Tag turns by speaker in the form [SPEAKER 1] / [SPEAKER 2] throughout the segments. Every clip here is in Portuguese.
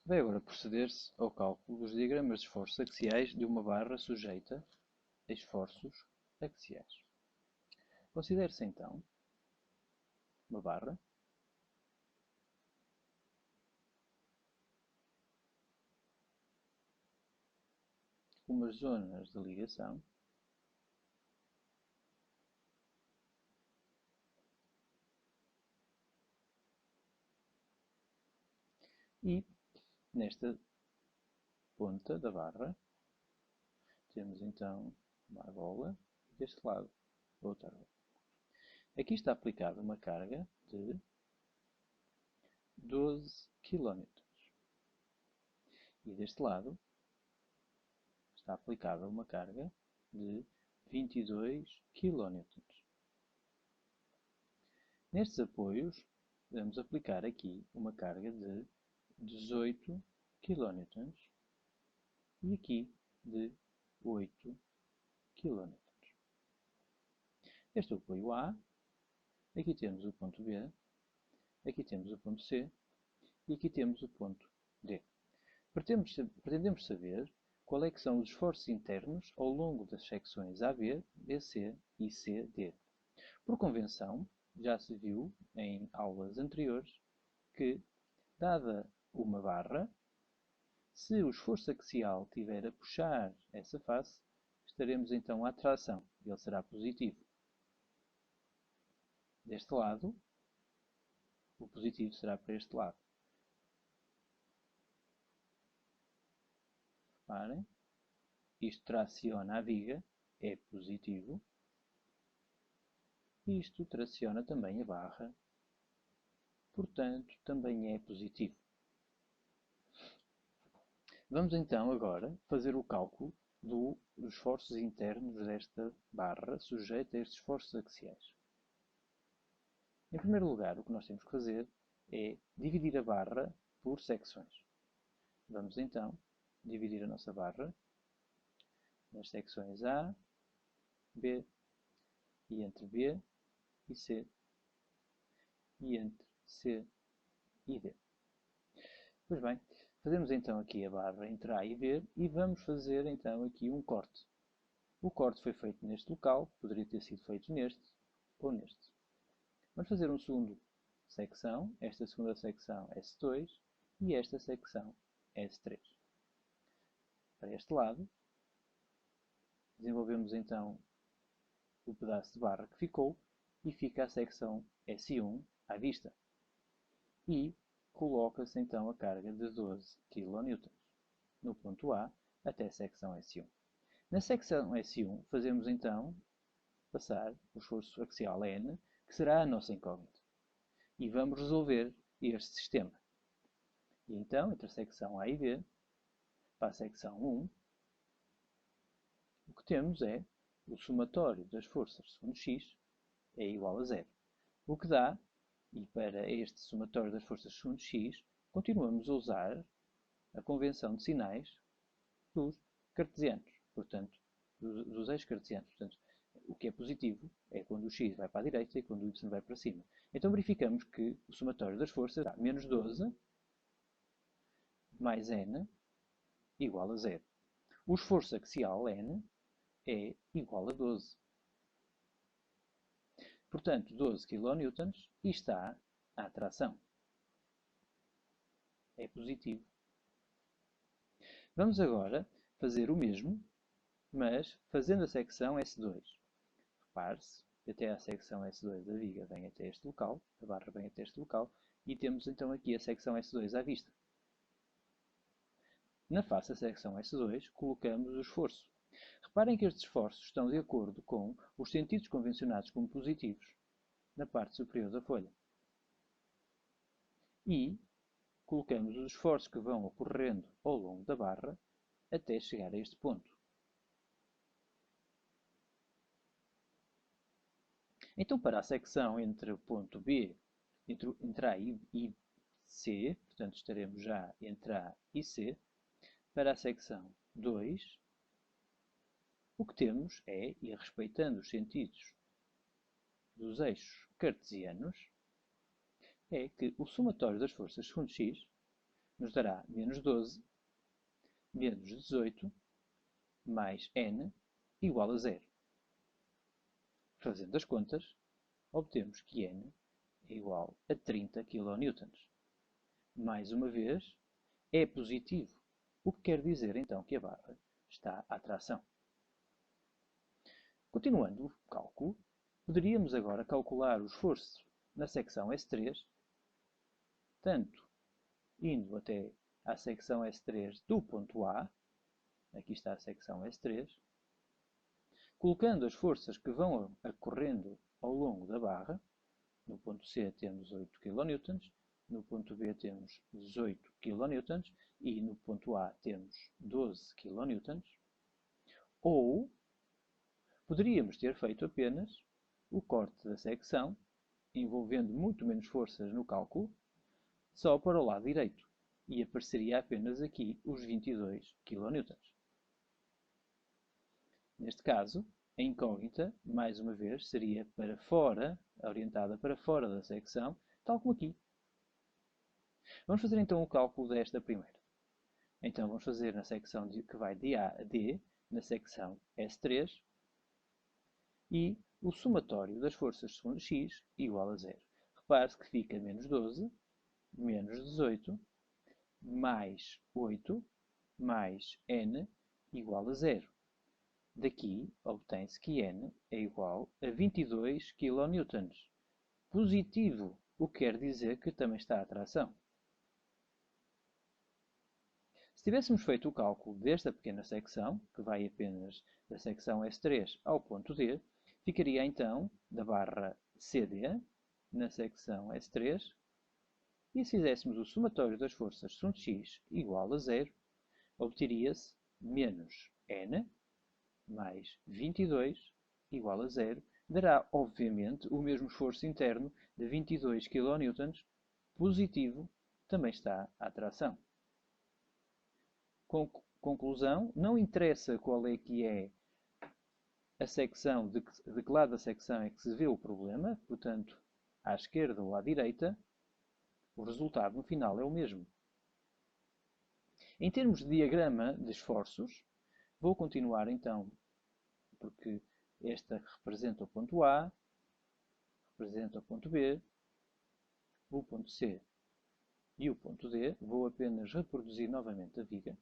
[SPEAKER 1] Vai agora proceder-se ao cálculo dos diagramas de esforços axiais de uma barra sujeita a esforços axiais. Considere-se então uma barra com umas zonas de ligação e nesta ponta da barra temos então uma argola e deste lado outra argola. Aqui está aplicada uma carga de 12 kN e deste lado está aplicada uma carga de 22 kN. Nestes apoios podemos aplicar aqui uma carga de 18 kN e aqui de 8 kN. Este é o apoio A, aqui temos o ponto B, aqui temos o ponto C e aqui temos o ponto D. Pretendemos saber qual é que são os esforços internos ao longo das secções AB, BC e CD. Por convenção, já se viu em aulas anteriores que, dada uma barra, se o esforço axial estiver a puxar essa face, estaremos então à tração, ele será positivo. Deste lado, o positivo será para este lado. Reparem, isto traciona a viga, é positivo. Isto traciona também a barra, portanto, também é positivo. Vamos então agora fazer o cálculo dos esforços internos desta barra sujeita a estes esforços axiais. Em primeiro lugar, o que nós temos que fazer é dividir a barra por secções. Vamos então dividir a nossa barra nas secções A, B, e entre B e C, e entre C e D. Pois bem, fazemos então aqui a barra entre A e B e vamos fazer então aqui um corte. O corte foi feito neste local, poderia ter sido feito neste ou neste. Vamos fazer uma segunda secção, esta segunda secção S2 e esta secção S3. Para este lado, desenvolvemos então o pedaço de barra que ficou e fica a secção S1 à vista. E coloca-se então a carga de 12 kN no ponto A até a secção S1. Na secção S1 fazemos então passar o esforço axial N, que será a nossa incógnita. E vamos resolver este sistema. E então, entre a secção A e B, para a secção 1, o que temos é o somatório das forças segundo x é igual a 0. O que dá, e para este somatório das forças segundo x, continuamos a usar a convenção de sinais dos cartesianos, portanto, dos eixos cartesianos. Portanto, o que é positivo é quando o x vai para a direita e quando o y vai para cima. Então verificamos que o somatório das forças dá menos 12 mais n igual a 0. O esforço axial n é igual a 12. Portanto, 12 kN e está à tração. É positivo. Vamos agora fazer o mesmo, mas fazendo a secção S2. Repare-se que até a secção S2 da viga vem até este local, a barra vem até este local, e temos então aqui a secção S2 à vista. Na face da secção S2, colocamos o esforço. Reparem que estes esforços estão de acordo com os sentidos convencionados como positivos na parte superior da folha. E colocamos os esforços que vão ocorrendo ao longo da barra até chegar a este ponto. Então, para a secção entre o ponto B, entre A e C, portanto estaremos já entre A e C, para a secção 2, o que temos é, e respeitando os sentidos dos eixos cartesianos, é que o somatório das forças segundo x nos dará menos 12 menos 18 mais n igual a 0. Fazendo as contas, obtemos que n é igual a 30 kN. Mais uma vez, é positivo, o que quer dizer então que a barra está à tração. Continuando o cálculo, poderíamos agora calcular o esforço na secção S3, tanto indo até à secção S3 do ponto A, aqui está a secção S3, colocando as forças que vão ocorrendo ao longo da barra. No ponto C temos 8 kN, no ponto B temos 18 kN e no ponto A temos 12 kN. Ou poderíamos ter feito apenas o corte da secção, envolvendo muito menos forças no cálculo, só para o lado direito, e apareceria apenas aqui os 22 kN. Neste caso, a incógnita, mais uma vez, seria para fora, orientada para fora da secção, tal como aqui. Vamos fazer então o cálculo desta primeira. Então vamos fazer na secção que vai de A a D, na secção S3, e o somatório das forças segundo x igual a 0. Repare-se que fica menos 12, menos 18, mais 8, mais n igual a 0. Daqui obtém-se que n é igual a 22 kN. Positivo, o que quer dizer que também está a tração. Se tivéssemos feito o cálculo desta pequena secção, que vai apenas da secção S3 ao ponto D, ficaria então da barra CD, na secção S3, e se fizéssemos o somatório das forças segundo x igual a 0, obteria-se menos n mais 22 igual a 0, dará, obviamente, o mesmo esforço interno de 22 kN, positivo, também está a tração. Conclusão, não interessa qual é que é a secção, de que lado da secção é que se vê o problema, portanto, à esquerda ou à direita, o resultado no final é o mesmo. Em termos de diagrama de esforços, vou continuar então, porque esta representa o ponto A, representa o ponto B, o ponto C e o ponto D. Vou apenas reproduzir novamente a viga,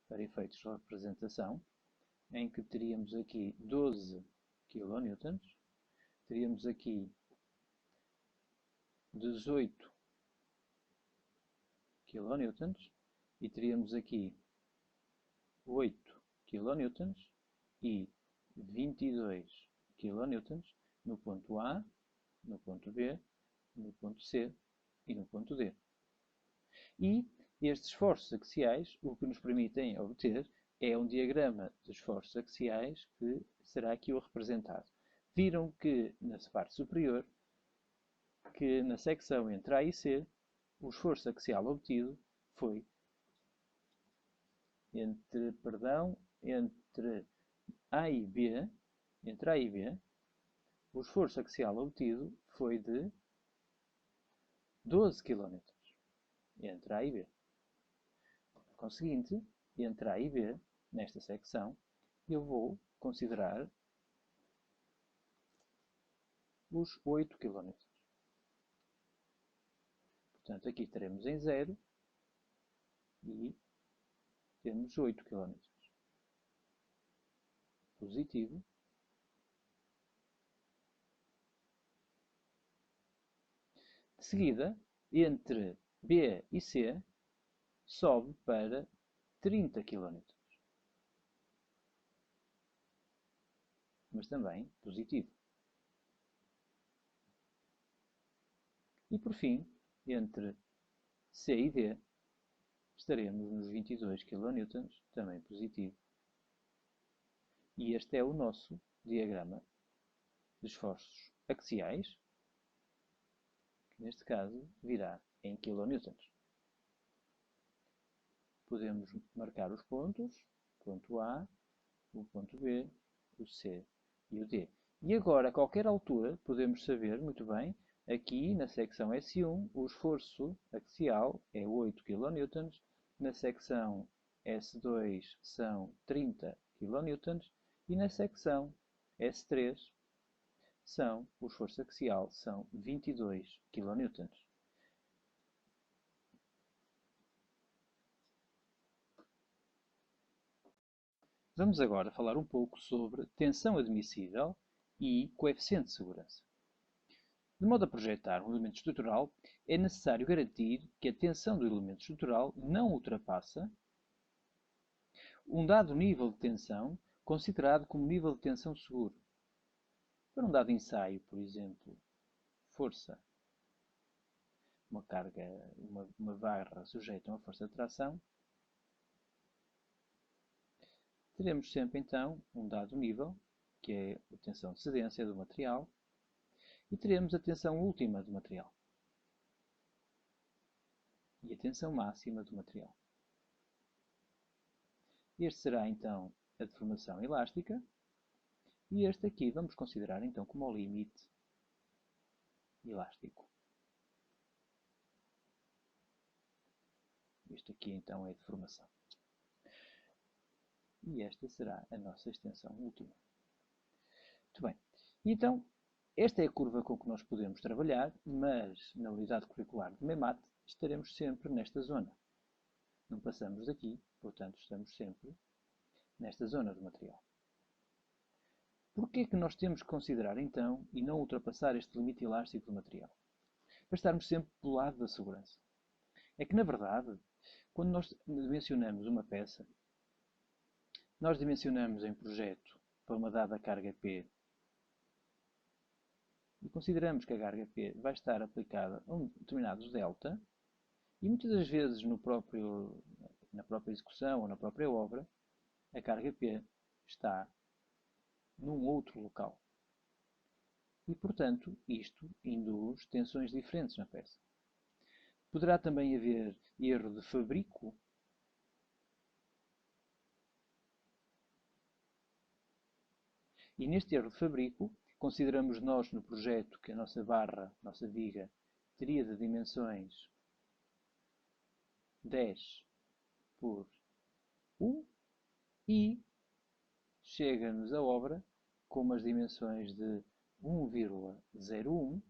[SPEAKER 1] para efeitos de representação, em que teríamos aqui 12 kN, teríamos aqui 18 kN e teríamos aqui 8 kN e 22 kN no ponto A, no ponto B, no ponto C e no ponto D. E estes esforços axiais, o que nos permitem obter é um diagrama de esforços axiais que será aqui o representado. Viram que na parte superior, que na secção entre A e C, o esforço axial obtido foi entre A e B, o esforço axial obtido foi de 12 kN entre A e B. Por conseguinte, entre A e B, nesta secção, eu vou considerar os 8 kN. Portanto, aqui teremos em 0 e temos 8 kN. Positivo. De seguida, entre B e C, sobe para 30 kN. Mas também positivo. E por fim, entre C e D, estaremos nos 22 kN, também positivo. E este é o nosso diagrama de esforços axiais, que neste caso virá em kN. Podemos marcar os pontos, ponto A, o ponto B, o C e o D. E agora, a qualquer altura, podemos saber muito bem Aqui, na secção S1, o esforço axial é 8 kN, na secção S2 são 30 kN e na secção S3 o esforço axial são 22 kN. Vamos agora falar um pouco sobre tensão admissível e coeficiente de segurança. De modo a projetar um elemento estrutural, é necessário garantir que a tensão do elemento estrutural não ultrapassa um dado nível de tensão considerado como nível de tensão seguro. Para um dado ensaio, por exemplo, força, uma carga, uma barra sujeita a uma força de tração, teremos sempre então um dado nível, que é a tensão de cedência do material, e teremos a tensão última do material e a tensão máxima do material. Este será então a deformação elástica e este aqui vamos considerar então como o limite elástico. Este aqui então é a deformação. E esta será a nossa extensão última. Muito bem. Então, esta é a curva com que nós podemos trabalhar, mas na unidade curricular de MEMAT estaremos sempre nesta zona. Não passamos daqui, portanto estamos sempre nesta zona do material. Porquê é que nós temos que considerar então e não ultrapassar este limite elástico do material? Para estarmos sempre do lado da segurança. É que, na verdade, quando nós dimensionamos uma peça, nós dimensionamos em projeto para uma dada carga P e consideramos que a carga P vai estar aplicada a um determinado delta e muitas das vezes na própria execução ou na própria obra, a carga P está num outro local. E, portanto, isto induz tensões diferentes na peça. Poderá também haver erro de fabrico. E neste erro de fabrico, consideramos nós no projeto que a nossa barra, a nossa viga, teria de dimensões 10 por 1 e chega-nos a obra com umas dimensões de 1,01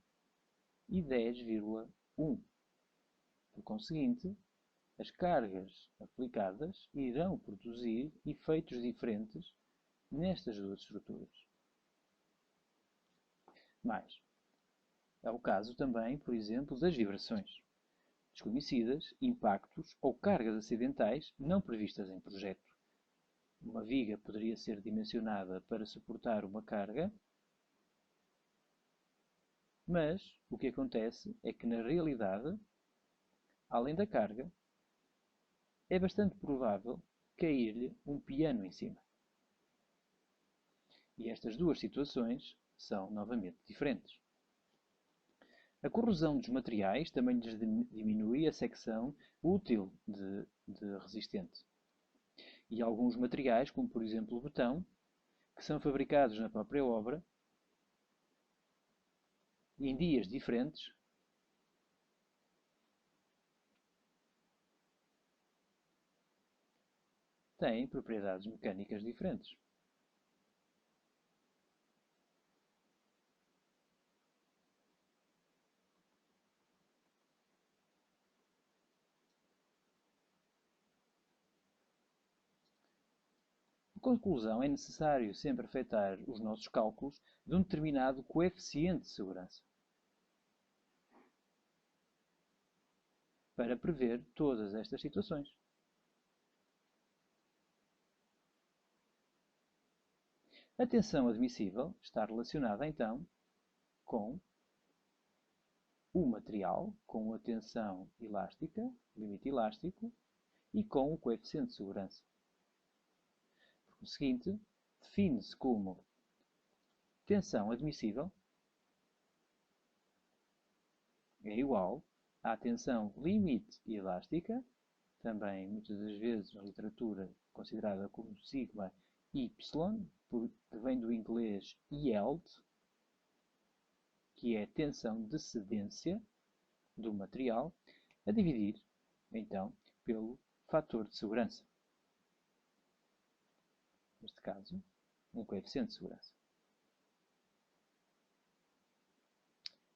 [SPEAKER 1] e 10,1. Por conseguinte, as cargas aplicadas irão produzir efeitos diferentes nestas duas estruturas. Mais, é o caso também, por exemplo, das vibrações desconhecidas, impactos ou cargas acidentais não previstas em projeto. Uma viga poderia ser dimensionada para suportar uma carga, mas o que acontece é que, na realidade, além da carga, é bastante provável cair-lhe um piano em cima. E estas duas situações são novamente diferentes. A corrosão dos materiais também lhes diminui a secção útil de resistente. E alguns materiais, como por exemplo o betão, que são fabricados na própria obra, em dias diferentes, têm propriedades mecânicas diferentes. Por conclusão, é necessário sempre efetuar os nossos cálculos de um determinado coeficiente de segurança para prever todas estas situações. A tensão admissível está relacionada, então, com o material, com a tensão elástica, limite elástico, e com o coeficiente de segurança. Por conseguinte, define-se como tensão admissível é igual à tensão limite elástica, também muitas das vezes na literatura considerada como sigma y, que vem do inglês yield, que é a tensão de cedência do material, a dividir, então, pelo fator de segurança. Neste caso, um coeficiente de segurança.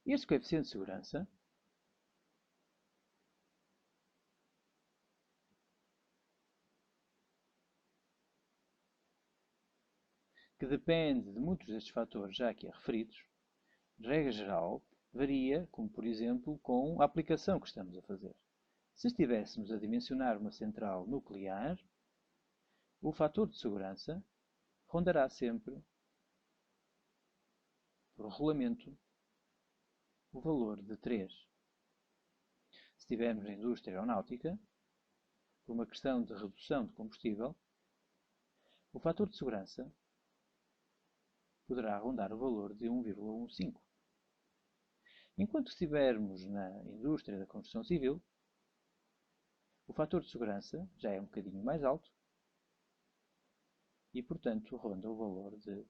[SPEAKER 1] Este coeficiente de segurança que depende de muitos destes fatores já aqui referidos, de regra geral, varia, como por exemplo, com a aplicação que estamos a fazer. Se estivéssemos a dimensionar uma central nuclear, o fator de segurança rondará sempre, por regulamento, o valor de 3. Se estivermos na indústria aeronáutica, por uma questão de redução de combustível, o fator de segurança poderá rondar o valor de 1,15. Enquanto estivermos na indústria da construção civil, o fator de segurança já é um bocadinho mais alto e, portanto, ronda o valor de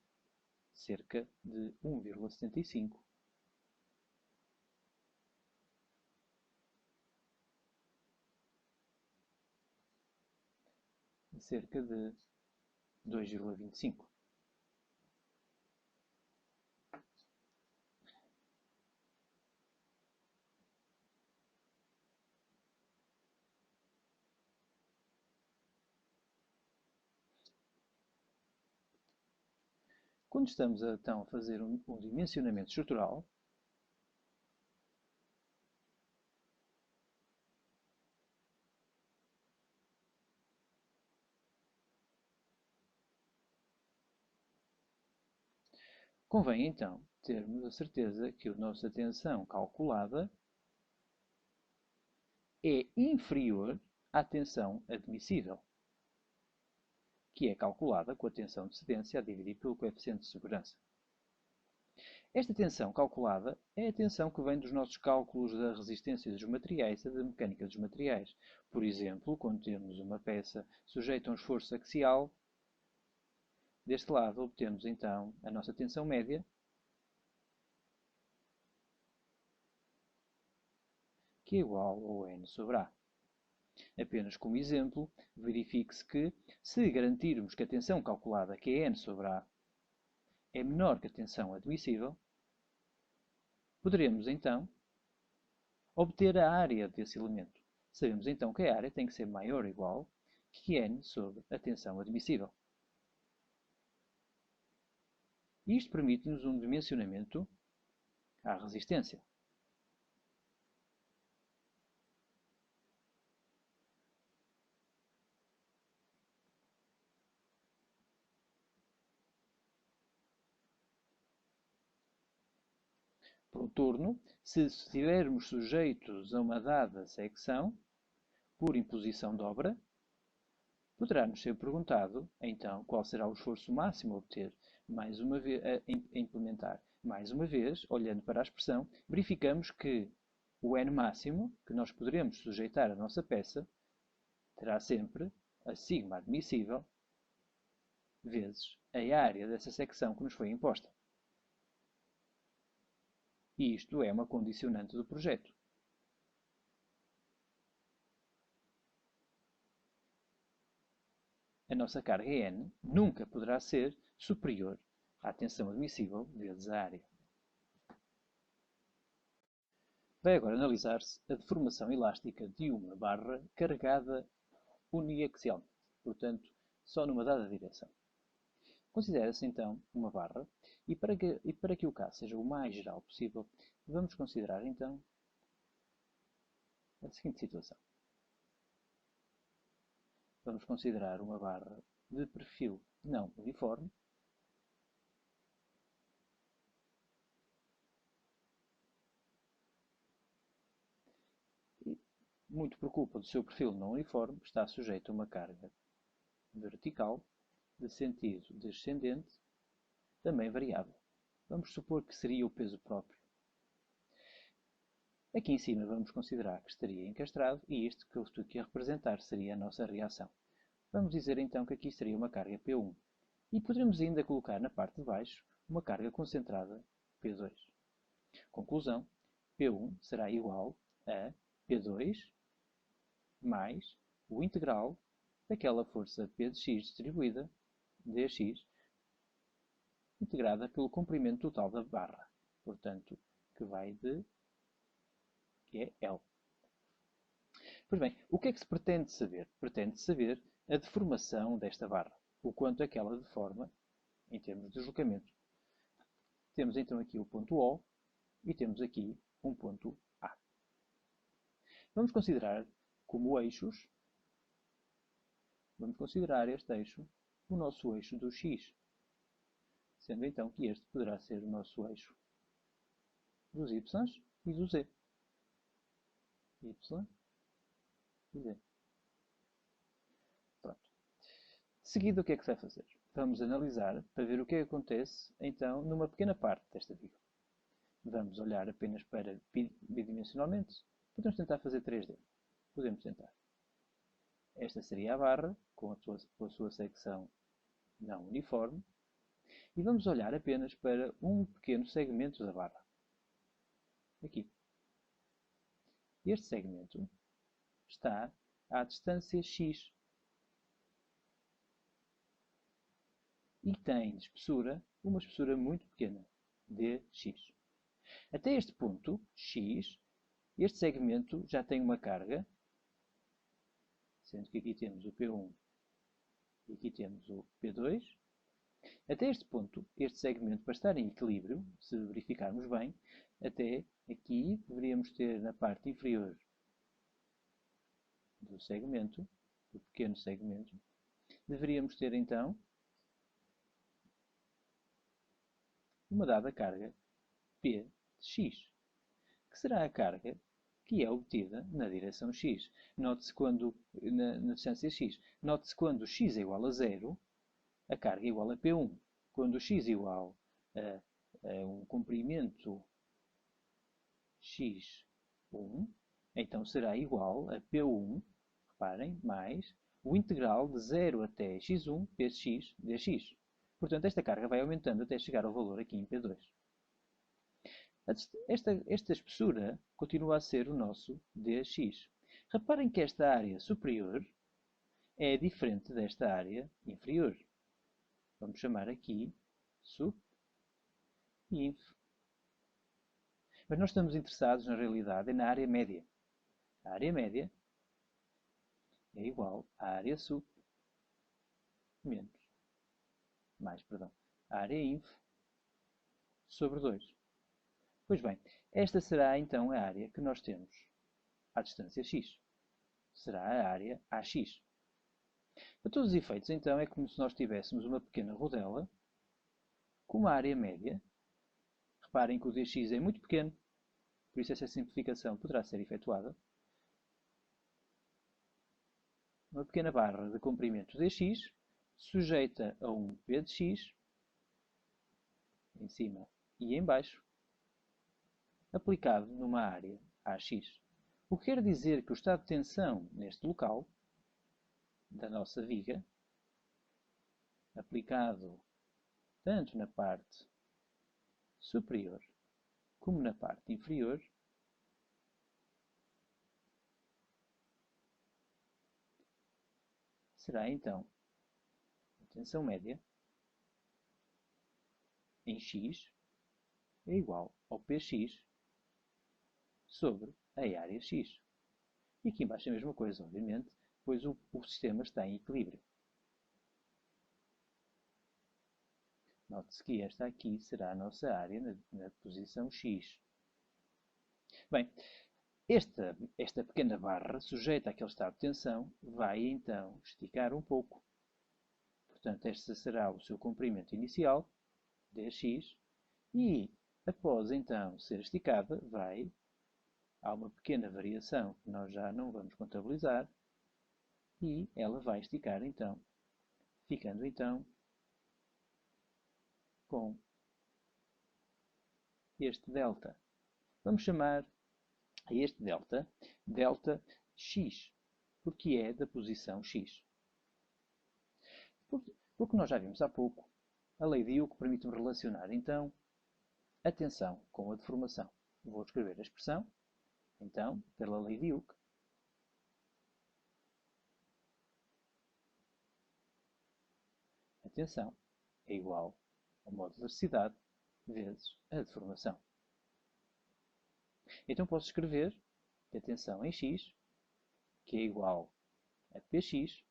[SPEAKER 1] cerca de 1,75. Cerca de 2,25. Quando estamos então a fazer um dimensionamento estrutural, convém então termos a certeza que a nossa tensão calculada é inferior à tensão admissível, que é calculada com a tensão de cedência a dividir pelo coeficiente de segurança. Esta tensão calculada é a tensão que vem dos nossos cálculos da resistência dos materiais e da mecânica dos materiais. Por exemplo, quando temos uma peça sujeita a um esforço axial, deste lado obtemos então a nossa tensão média, que é igual ao N sobre A. Apenas como exemplo, verifique-se que, se garantirmos que a tensão calculada, que é N sobre A, é menor que a tensão admissível, poderemos então obter a área desse elemento. Sabemos então que a área tem que ser maior ou igual que N sobre a tensão admissível. Isto permite-nos um dimensionamento à resistência. Por turno, se estivermos sujeitos a uma dada secção, por imposição de obra, poderá-nos ser perguntado, então, qual será o esforço máximo a obter, mais uma vez, a implementar. Mais uma vez, olhando para a expressão, verificamos que o N máximo que nós poderemos sujeitar à nossa peça terá sempre a sigma admissível vezes a área dessa secção que nos foi imposta. E isto é uma condicionante do projeto. A nossa carga N nunca poderá ser superior à tensão admissível vezes a área. Vai agora analisar-se a deformação elástica de uma barra carregada uniaxialmente, portanto, só numa dada direção. Considera-se então uma barra e para que o caso seja o mais geral possível, vamos considerar então a seguinte situação. Vamos considerar uma barra de perfil não uniforme, e, muito por culpa do seu perfil não uniforme, está sujeito a uma carga vertical de sentido descendente, também variável. Vamos supor que seria o peso próprio. Aqui em cima vamos considerar que estaria encastrado e isto que eu estou aqui a representar seria a nossa reação. Vamos dizer então que aqui seria uma carga P1 e poderemos ainda colocar na parte de baixo uma carga concentrada P2. Conclusão, P1 será igual a P2 mais o integral daquela força P de x distribuída, dx, integrada pelo comprimento total da barra. Portanto, que é L. Pois bem, o que é que se pretende saber? Pretende saber a deformação desta barra, o quanto é que ela deforma em termos de deslocamento. Temos então aqui o ponto O e temos aqui um ponto A. Vamos considerar como eixos, vamos considerar este eixo o nosso eixo do x, sendo então que este poderá ser o nosso eixo dos y e do z. Y e z. Pronto. Seguido, o que é que se vai fazer? Vamos analisar para ver o que é que acontece, então, numa pequena parte desta viga. Vamos olhar apenas para bidimensionalmente. Podemos tentar fazer 3D. Podemos tentar. Esta seria a barra, com a sua secção não uniforme. E vamos olhar apenas para um pequeno segmento da barra. Aqui. Este segmento está à distância x. E tem de espessura uma espessura muito pequena, dx. Até este ponto, x, este segmento já tem uma carga, sendo que aqui temos o P1 e aqui temos o P2. Até este ponto, este segmento, para estar em equilíbrio, se verificarmos bem, até aqui deveríamos ter na parte inferior do segmento, do pequeno segmento, deveríamos ter então uma dada carga P de x, que será a carga que é obtida na direção x. Note-se quando, na distância x, note-se quando x é igual a 0, a carga é igual a P1. Quando x é igual a um comprimento x1, então será igual a P1, reparem, mais o integral de 0 até x1 px dx. Portanto, esta carga vai aumentando até chegar ao valor aqui em P2. Esta espessura continua a ser o nosso dx. Reparem que esta área superior é diferente desta área inferior. Vamos chamar aqui sup e inf. Mas nós estamos interessados, na realidade, na área média. A área média é igual à área sup menos, a área inf sobre 2. Pois bem, esta será então a área que nós temos à distância x. Será a área AX. Para todos os efeitos, então, é como se nós tivéssemos uma pequena rodela com uma área média. Reparem que o dx é muito pequeno, por isso essa simplificação poderá ser efetuada. Uma pequena barra de comprimento dx, sujeita a um P de x, em cima e em baixo, aplicado numa área AX. O que quer dizer que o estado de tensão neste local, da nossa viga, aplicado tanto na parte superior como na parte inferior, será então a tensão média em x é igual ao Px sobre a área x. E aqui embaixo é a mesma coisa, obviamente, pois o sistema está em equilíbrio. Note-se que esta aqui será a nossa área na posição x. Bem, esta pequena barra, sujeita àquele estado de tensão, vai então esticar um pouco. Portanto, este será o seu comprimento inicial, dx, e após então ser esticada, há uma pequena variação que nós já não vamos contabilizar, e ela vai esticar então, ficando então com este delta. Vamos chamar a este delta x, porque é da posição x. Porque nós já vimos há pouco, a lei de Hooke permite-me relacionar então Atenção com a deformação. Vou escrever a expressão, então, pela lei de Hooke. A tensão é igual ao modo de elasticidade vezes a deformação. Então posso escrever que a tensão em x, que é igual a Px,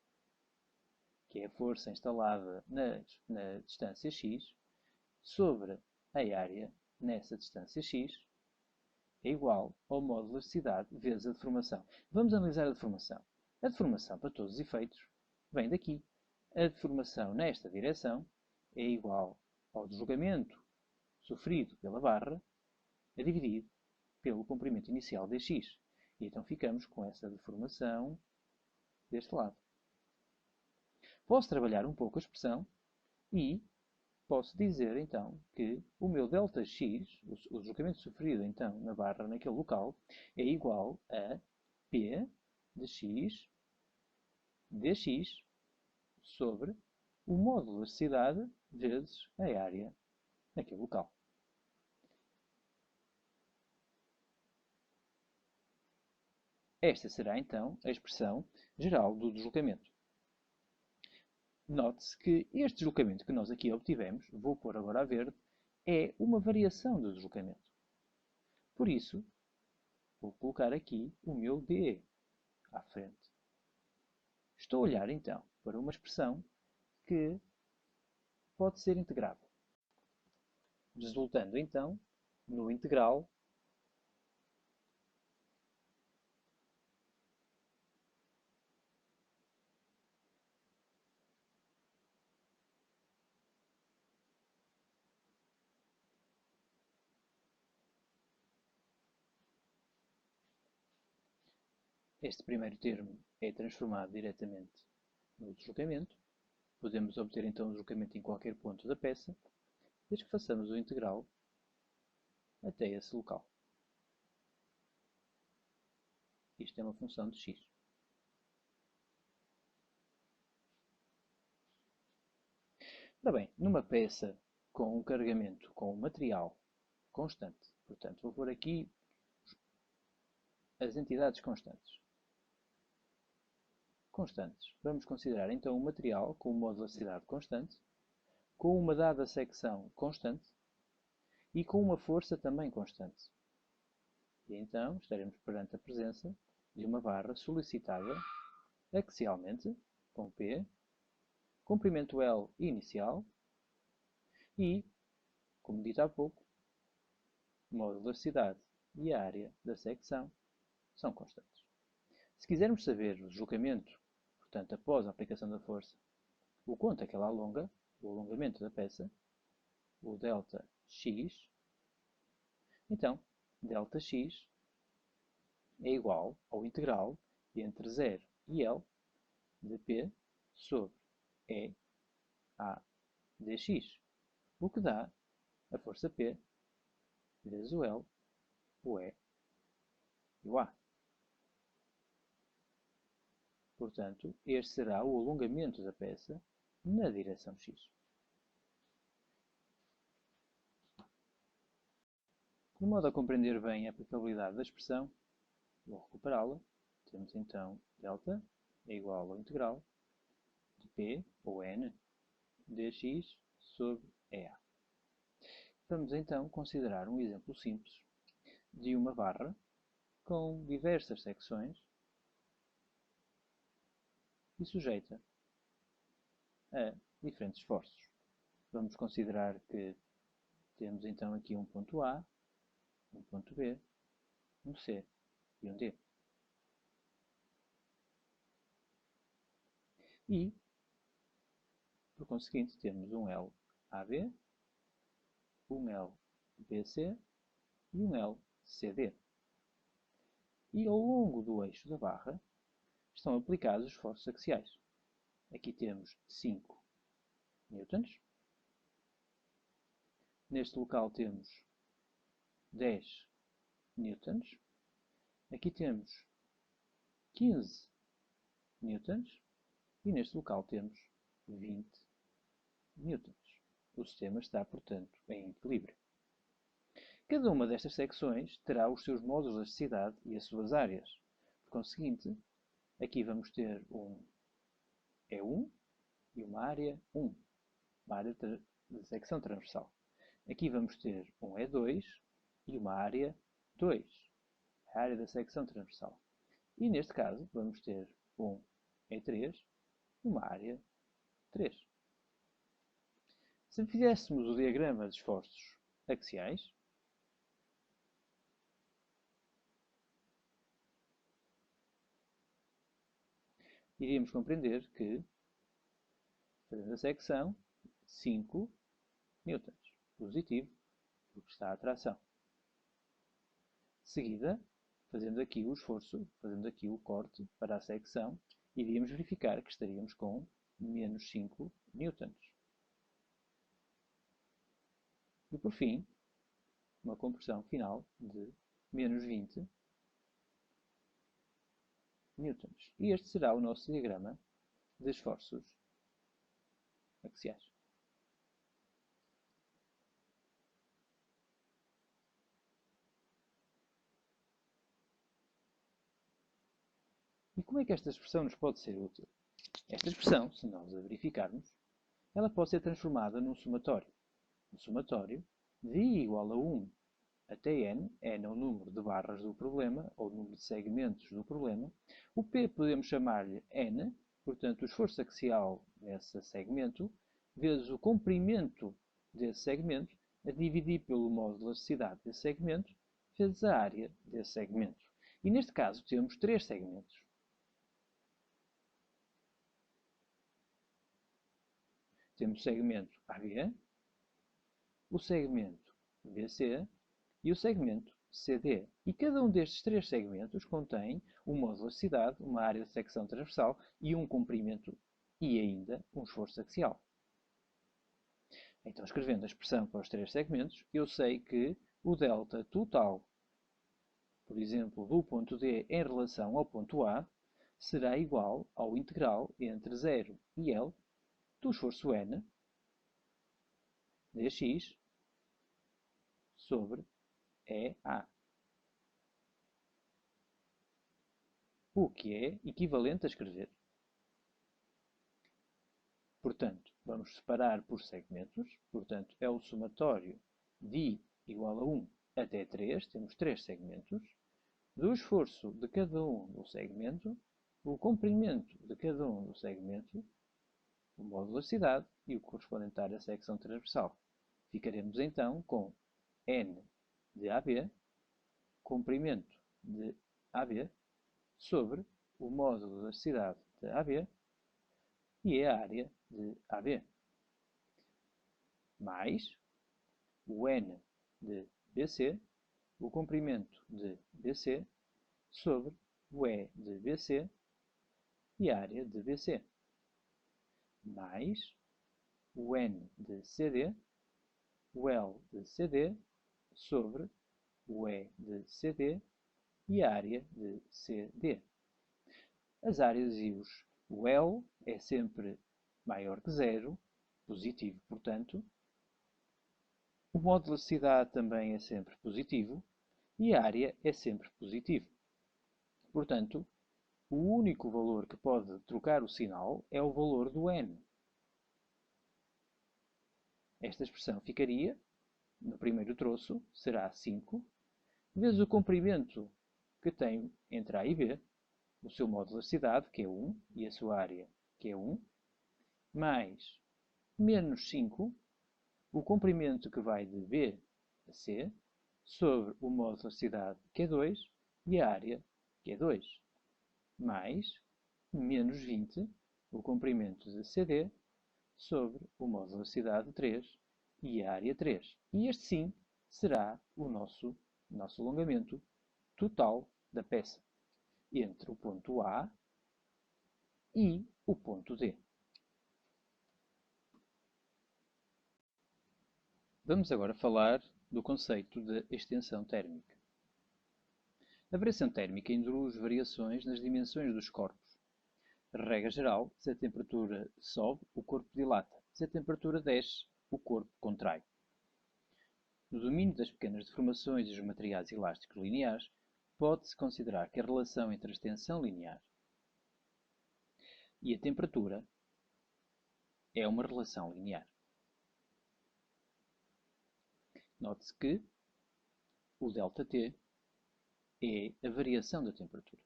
[SPEAKER 1] que é a força instalada na distância x, sobre a área nessa distância x, é igual ao modo de elasticidade vezes a deformação. Vamos analisar a deformação. A deformação, para todos os efeitos, vem daqui. A deformação nesta direção é igual ao deslocamento sofrido pela barra a dividir pelo comprimento inicial dx. E então ficamos com essa deformação deste lado. Posso trabalhar um pouco a expressão e posso dizer então que o meu ΔX, o deslocamento sofrido então na barra naquele local, é igual a P de x dx sobre o módulo de elasticidade vezes a área naquele local. Esta será então a expressão geral do deslocamento. Note-se que este deslocamento que nós aqui obtivemos, vou pôr agora a verde, é uma variação do deslocamento. Por isso, vou colocar aqui o meu dE à frente. Estou a olhar então para uma expressão que pode ser integrável, resultando então no integral este primeiro termo é transformado diretamente no deslocamento. Podemos obter então o deslocamento em qualquer ponto da peça, desde que façamos o integral até esse local. Isto é uma função de x. Ora bem, numa peça com um carregamento com um material constante, portanto, vou pôr aqui as entidades constantes. Vamos considerar então um material com uma velocidade constante, com uma dada secção constante e com uma força também constante. E então estaremos perante a presença de uma barra solicitada axialmente, com P, comprimento L inicial e, como dito há pouco, o modo de velocidade e a área da secção são constantes. Se quisermos saber o deslocamento, portanto, após a aplicação da força, o quanto é que ela alonga, o alongamento da peça, o ΔX, então, ΔX é igual ao integral entre 0 e L de P sobre E A dx, o que dá a força P vezes o L, o E e o A. Portanto, este será o alongamento da peça na direção x. De modo a compreender bem a aplicabilidade da expressão, vou recuperá-la. Temos então delta é igual ao integral de P, ou N, dx sobre EA. Vamos então considerar um exemplo simples de uma barra com diversas secções e sujeita a diferentes esforços. Vamos considerar que temos então aqui um ponto A, um ponto B, um C e um D. E, por conseguinte, temos um LAB, um LBC e um LCD. E ao longo do eixo da barra estão aplicados os esforços axiais. Aqui temos 5 newtons. Neste local temos 10 newtons. Aqui temos 15 newtons. E neste local temos 20 newtons. O sistema está, portanto, em equilíbrio. Cada uma destas secções terá os seus modos de elasticidade e as suas áreas. Por conseguinte, aqui vamos ter um E1 e uma área 1, uma área de secção transversal. Aqui vamos ter um E2 e uma área 2, a área da secção transversal. E neste caso vamos ter um E3 e uma área 3. Se fizéssemos o diagrama de esforços axiais, iríamos compreender que, fazendo a secção, 5 newtons, positivo, porque está a atração. De seguida, fazendo aqui o esforço, fazendo aqui o corte para a secção, iríamos verificar que estaríamos com menos 5 newtons. E por fim, uma compressão final de menos 20 newtons. E este será o nosso diagrama de esforços axiais. E como é que esta expressão nos pode ser útil? Esta expressão, se nós a verificarmos, ela pode ser transformada num somatório. Um somatório de I igual a 1 até n, n é o número de barras do problema, ou o número de segmentos do problema. O P podemos chamar-lhe n, portanto o esforço axial nesse segmento, vezes o comprimento desse segmento, a dividir pelo modo de elasticidade desse segmento, vezes a área desse segmento. E neste caso temos 3 segmentos. Temos o segmento AB, o segmento BC e o segmento CD. E cada um destes 3 segmentos contém um modo de elasticidade, uma área de secção transversal e um comprimento e ainda um esforço axial. Então, escrevendo a expressão para os 3 segmentos, eu sei que o delta total, por exemplo, do ponto D em relação ao ponto A, será igual ao integral entre 0 e L do esforço N dx sobre EA. O que é equivalente a escrever. Portanto, vamos separar por segmentos. Portanto, é o somatório de I igual a 1 até 3. Temos 3 segmentos. Do esforço de cada um do segmento, o comprimento de cada um do segmento, o modo de elasticidade e o correspondente à área secção transversal. Ficaremos então com N de AB, comprimento de AB, sobre o modo de elasticidade de AB e a área de AB, mais o N de BC, o comprimento de BC, sobre o E de BC e a área de BC, mais o N de CD, o L de CD, sobre o E de CD e a área de CD. As áreas e o L é sempre maior que zero, positivo, portanto. O modo de elasticidade também é sempre positivo e a área é sempre positivo. Portanto, o único valor que pode trocar o sinal é o valor do n. Esta expressão ficaria, no primeiro troço, será 5, vezes o comprimento que tem entre A e B, o seu modo de elasticidade, que é 1, e a sua área, que é 1, mais menos 5, o comprimento que vai de B a C, sobre o modo de elasticidade, que é 2, e a área, que é 2, mais menos 20, o comprimento de CD, sobre o modo de elasticidade 3 e a área 3. E este sim será o nosso alongamento total da peça entre o ponto A e o ponto D. Vamos agora falar do conceito de extensão térmica. A variação térmica induz variações nas dimensões dos corpos. Regra geral, se a temperatura sobe, o corpo dilata. Se a temperatura desce, o corpo contrai. No domínio das pequenas deformações e dos materiais elásticos lineares, pode-se considerar que a relação entre a extensão linear e a temperatura é uma relação linear. Note-se que o ΔT é a variação da temperatura.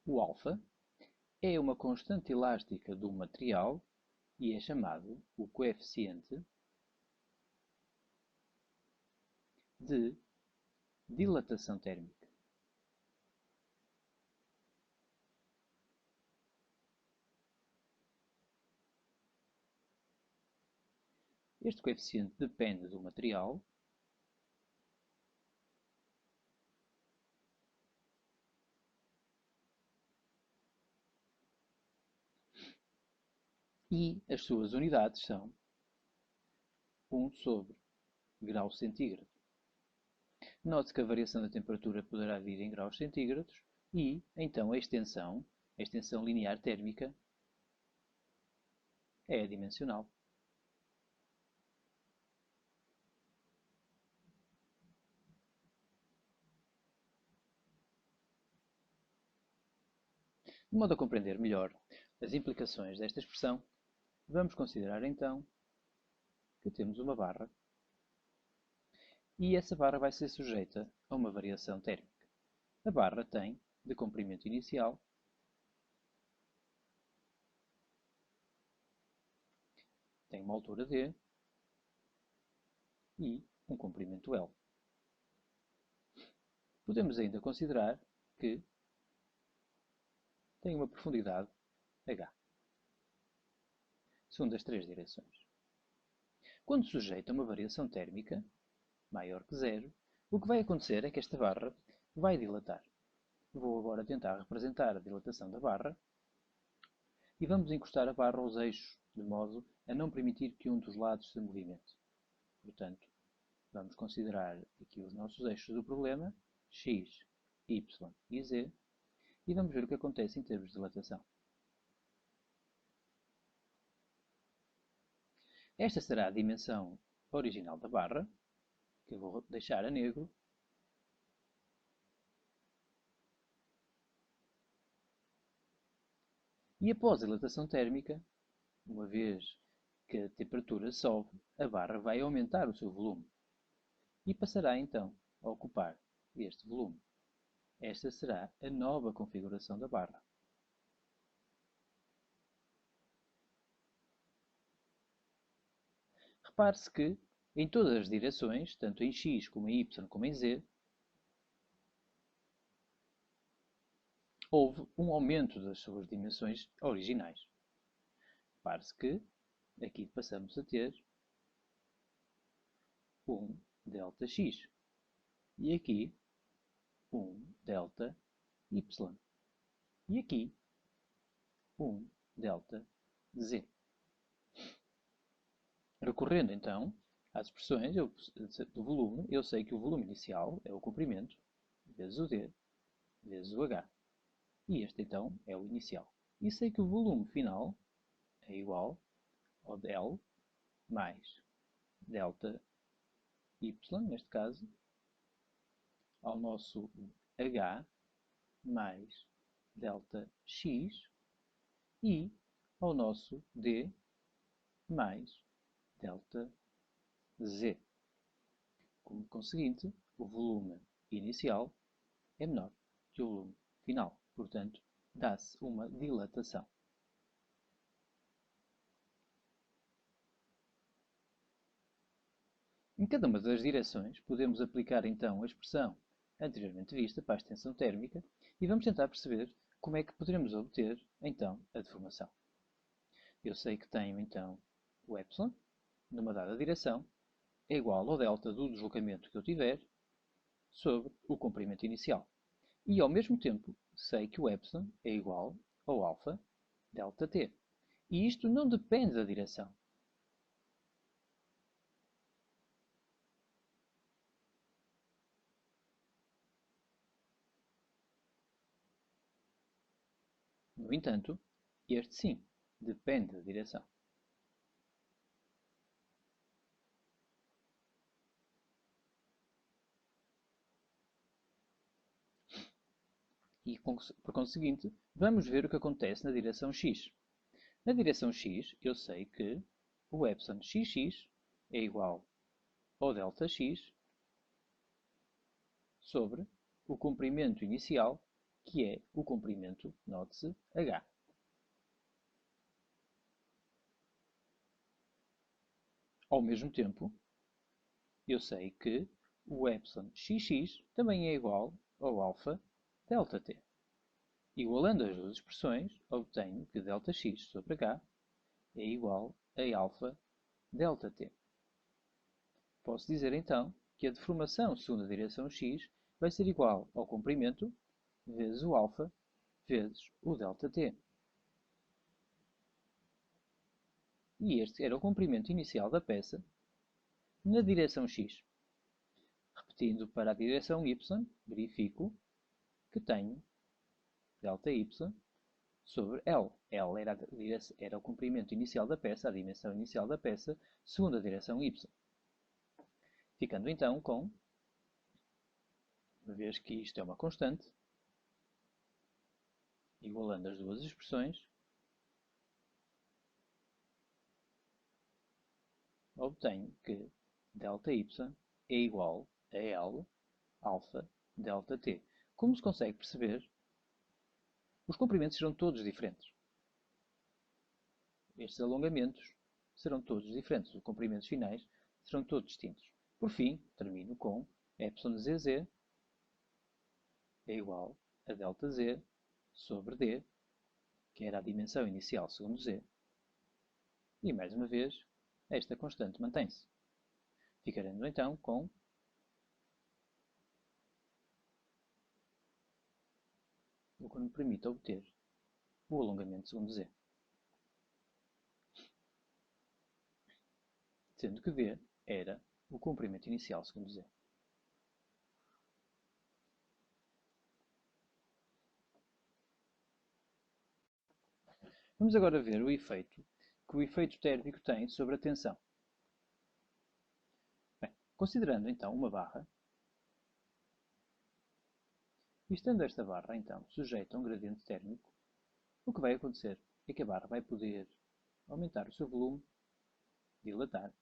[SPEAKER 1] O alfa é uma constante elástica do material e é chamado o coeficiente de dilatação térmica. Este coeficiente depende do material e as suas unidades são 1 sobre grau centígrado. Note que a variação da temperatura poderá vir em graus centígrados e, então, a extensão linear térmica, é adimensional. De modo a compreender melhor as implicações desta expressão, vamos considerar então que temos uma barra e essa barra vai ser sujeita a uma variação térmica. A barra tem, de comprimento inicial, tem uma altura D e um comprimento L. Podemos ainda considerar que tem uma profundidade H, segundo as três direções. Quando sujeita a uma variação térmica maior que zero, o que vai acontecer é que esta barra vai dilatar. Vou agora tentar representar a dilatação da barra e vamos encostar a barra aos eixos, de modo a não permitir que um dos lados se movimente. Portanto, vamos considerar aqui os nossos eixos do problema, x, y e z, e vamos ver o que acontece em termos de dilatação. Esta será a dimensão original da barra, que eu vou deixar a negro. E após a dilatação térmica, uma vez que a temperatura sobe, a barra vai aumentar o seu volume e passará então a ocupar este volume. Esta será a nova configuração da barra. Repare-se que, em todas as direções, tanto em x como em y como em z, houve um aumento das suas dimensões originais. Repare-se que aqui passamos a ter um ΔX e aqui um ΔY e aqui um ΔZ. Recorrendo então às expressões do volume, eu sei que o volume inicial é o comprimento vezes o D vezes o H. E este então é o inicial. E sei que o volume final é igual ao L mais ΔY, neste caso, ao nosso H mais ΔX e ao nosso D mais ΔZ. Como conseguinte, o volume inicial é menor que o volume final. Portanto, dá-se uma dilatação. Em cada uma das direções, podemos aplicar então a expressão anteriormente vista para a extensão térmica e vamos tentar perceber como é que poderemos obter então a deformação. Eu sei que tenho então o ε numa dada direção é igual ao delta do deslocamento que eu tiver sobre o comprimento inicial. E ao mesmo tempo sei que o ε é igual ao alfa ΔT. E isto não depende da direção. No entanto, este sim depende da direção. E, por conseguinte, vamos ver o que acontece na direção x. Na direção x, eu sei que o epsilon xx é igual ao delta x sobre o comprimento inicial, que é o comprimento, note-se, h. Ao mesmo tempo, eu sei que o epsilon xx também é igual ao alfa delta t. Igualando as duas expressões, obtenho que ΔX sobre H é igual a alfa delta t. Posso dizer então que a deformação segundo a direção x vai ser igual ao comprimento vezes o alfa vezes o delta t. E este era o comprimento inicial da peça na direção x. Repetindo para a direção y, verifico que tenho ΔY sobre L. L era o comprimento inicial da peça, a dimensão inicial da peça, segundo a direção y. Ficando então com, uma vez que isto é uma constante, igualando as duas expressões, obtenho que ΔY é igual a L alfa delta t. Como se consegue perceber, os comprimentos serão todos diferentes. Estes alongamentos serão todos diferentes. Os comprimentos finais serão todos distintos. Por fim, termino com εzz é igual a ΔZ sobre D, que era a dimensão inicial segundo Z. E, mais uma vez, esta constante mantém-se. Ficaremos então com o que me permite obter o alongamento segundo Z. Sendo que D era o comprimento inicial segundo Z. Vamos agora ver o efeito que o efeito térmico tem sobre a tensão. Bem, considerando então uma barra, e estando esta barra então sujeita a um gradiente térmico, o que vai acontecer é que a barra vai poder aumentar o seu volume, dilatar,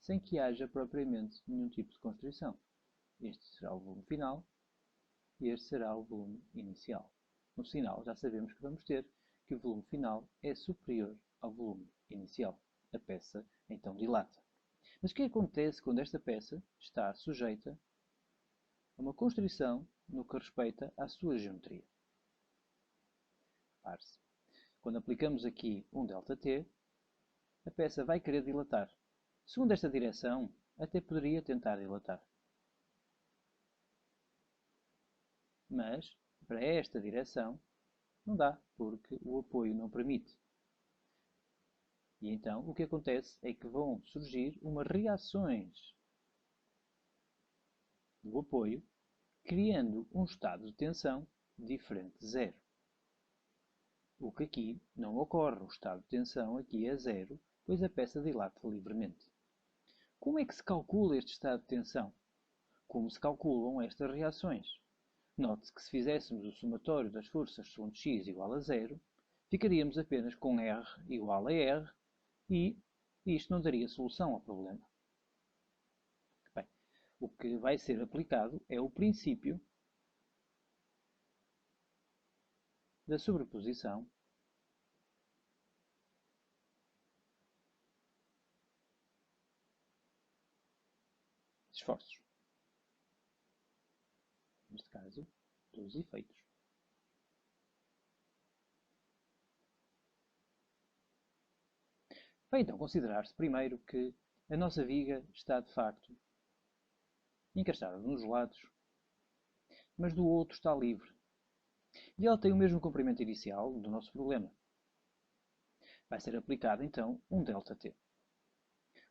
[SPEAKER 1] sem que haja propriamente nenhum tipo de constrição. Este será o volume final e este será o volume inicial. No sinal já sabemos que vamos ter que o volume final é superior ao volume inicial. A peça então dilata. Mas o que acontece quando esta peça está sujeita a uma constrição no que respeita à sua geometria? Repare-se. Quando aplicamos aqui um ΔT, a peça vai querer dilatar. Segundo esta direção, até poderia tentar dilatar. Mas, para esta direção, não dá, porque o apoio não permite. E então, o que acontece é que vão surgir umas reações do apoio, criando um estado de tensão diferente de zero. O que aqui não ocorre. O estado de tensão aqui é zero, pois a peça dilata livremente. Como é que se calcula este estado de tensão? Como se calculam estas reações? Note-se que se fizéssemos o somatório das forças segundo x igual a zero, ficaríamos apenas com R igual a R e isto não daria solução ao problema. Bem, o que vai ser aplicado é o princípio da sobreposição de esforços. Neste caso, dos efeitos. Vai então considerar-se primeiro que a nossa viga está de facto encaixada nos lados, mas do outro está livre. E ela tem o mesmo comprimento inicial do nosso problema. Vai ser aplicado então um ΔT.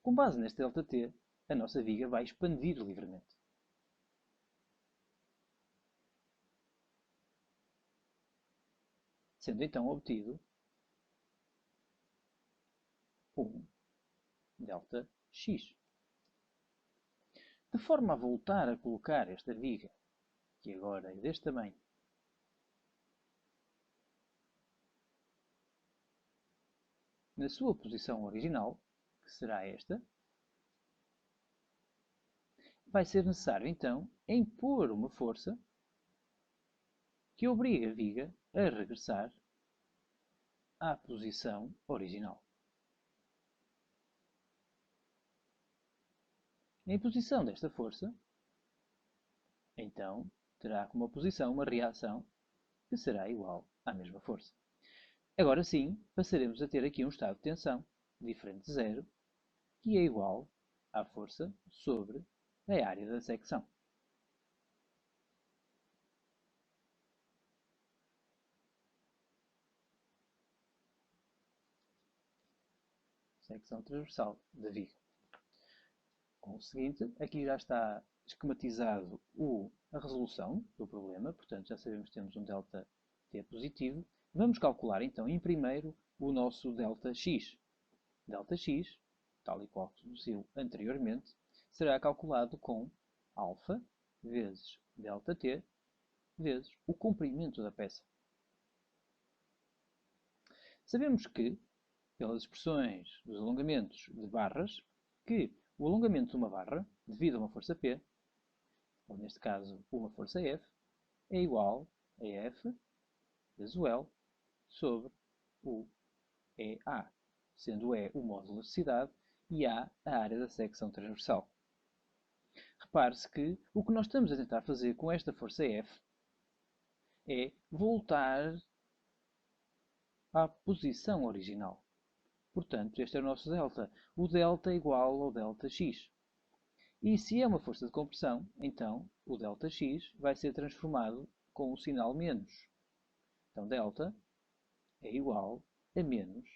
[SPEAKER 1] Com base neste ΔT, a nossa viga vai expandir livremente. sendo então obtido um delta x. De forma a voltar a colocar esta viga, que agora é deste tamanho, na sua posição original, que será esta, vai ser necessário então impor uma força que obriga a viga a regressar à posição original. A imposição desta força, então, terá como oposição uma reação que será igual à mesma força. Agora sim, passaremos a ter aqui um estado de tensão diferente de zero, que é igual à força sobre a área da secção. Secção transversal da viga. Com o seguinte, aqui já está esquematizado a resolução do problema, portanto já sabemos que temos um delta T positivo. Vamos calcular então em primeiro o nosso delta x. Delta x, tal e qual que deduziu anteriormente, será calculado com alfa vezes delta T vezes o comprimento da peça. Sabemos que, pelas expressões dos alongamentos de barras, que o alongamento de uma barra, devido a uma força P, ou neste caso uma força F, é igual a F vezes o L sobre o EA, sendo E o módulo de elasticidade e A a área da secção transversal. Repare-se que o que nós estamos a tentar fazer com esta força F é voltar à posição original. Portanto, este é o nosso delta. O delta é igual ao delta x. E se é uma força de compressão, então o delta x vai ser transformado com o sinal menos. Então, delta é igual a menos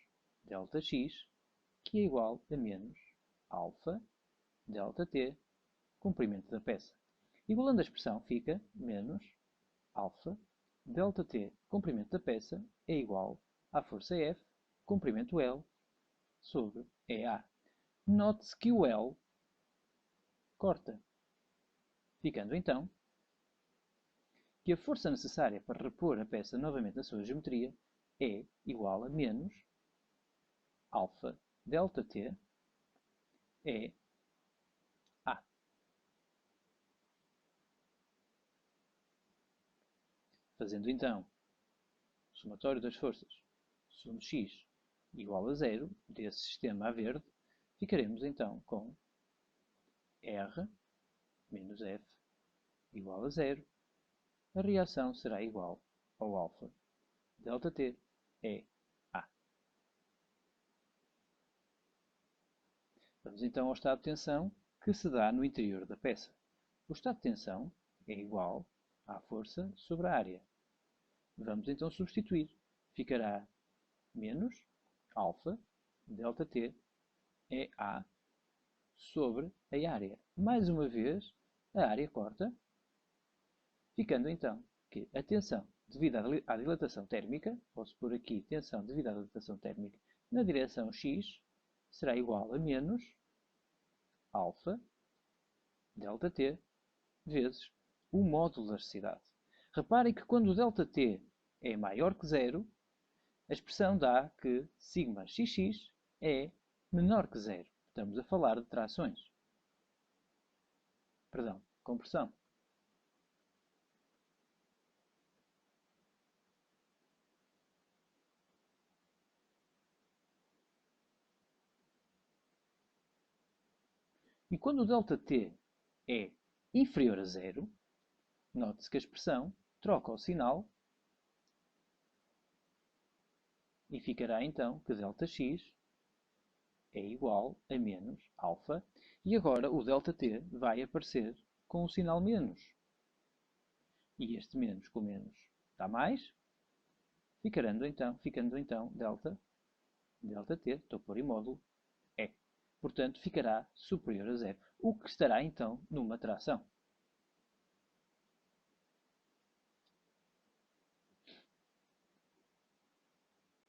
[SPEAKER 1] delta x, que é igual a menos alfa delta t, comprimento da peça. Igualando a expressão, fica menos alfa delta t, comprimento da peça, é igual à força F, comprimento L, sobre EA. Note-se que o L corta, ficando então que a força necessária para repor a peça novamente na sua geometria é igual a menos alfa delta t é A. Fazendo então o somatório das forças sobre x igual a zero desse sistema a verde, ficaremos então com R menos F igual a zero. A reação será igual ao alfa delta t é A. Vamos então ao estado de tensão que se dá no interior da peça. O estado de tensão é igual à força sobre a área. Vamos então substituir. Ficará menos alfa delta t é A sobre a área. Mais uma vez, a área corta, ficando então que a tensão devido à dilatação térmica, posso pôr aqui tensão devido à dilatação térmica na direção x, será igual a menos alfa delta t vezes o módulo da elasticidade. Reparem que quando o ΔT é maior que zero, a expressão dá que σxx é menor que zero. Estamos a falar de trações. Perdão, compressão. E quando o ΔT é inferior a zero, note-se que a expressão troca o sinal e ficará então que ΔX é igual a menos alfa. E agora o ΔT vai aparecer com o sinal menos. E este menos com menos dá mais, ficando então ΔT, estou a pôr em módulo, é. Portanto, ficará superior a zero, o que estará então numa tração.